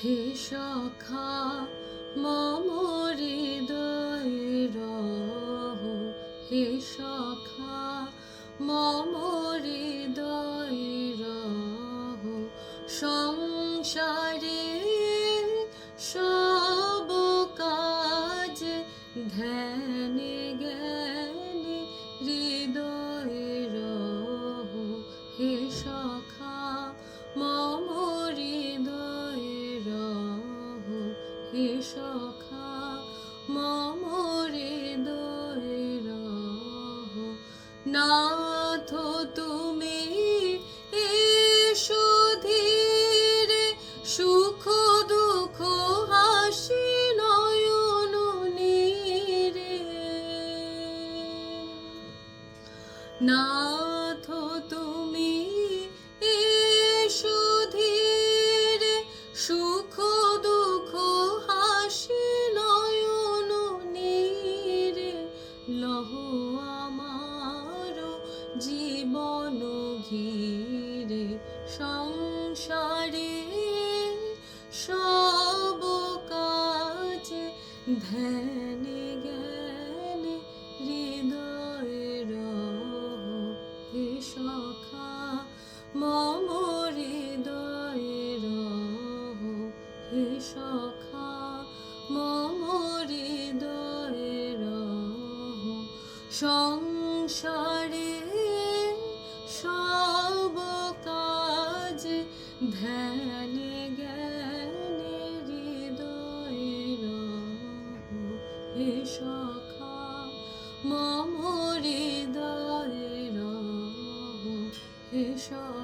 হে সখা মম হৃদয়ে রহ, হে সখা মম হৃদয়ে রহ। সংসারে সব কাজ ধ্যানে জ্ঞানে হৃদয়ে রহ, হে সখা মম হৃদয়ে রহ, হে সখা মম হৃদয়ে রহ। নাথ তুমি এসো ধীরে, সুখ দুঃখ হাসি নয়ন নীরে। নাথ তুমি এসো ধীরে, সুখ দুঃখ হাসি নয়ন নীরে। লহ আমার জীবন ঘিরে, সংসারে সব কাজ ধ্যানে জ্ঞানে হৃদয়ে রহ, হে সখা মম হৃদয়ে রহ, হে সখা মম হৃদয়ে রহ। সংসারে সব কাজ ধ্যানে জ্ঞানে হৃদয়ে রহ, হে সখা মম হৃদয়ে রহ, হে সখা।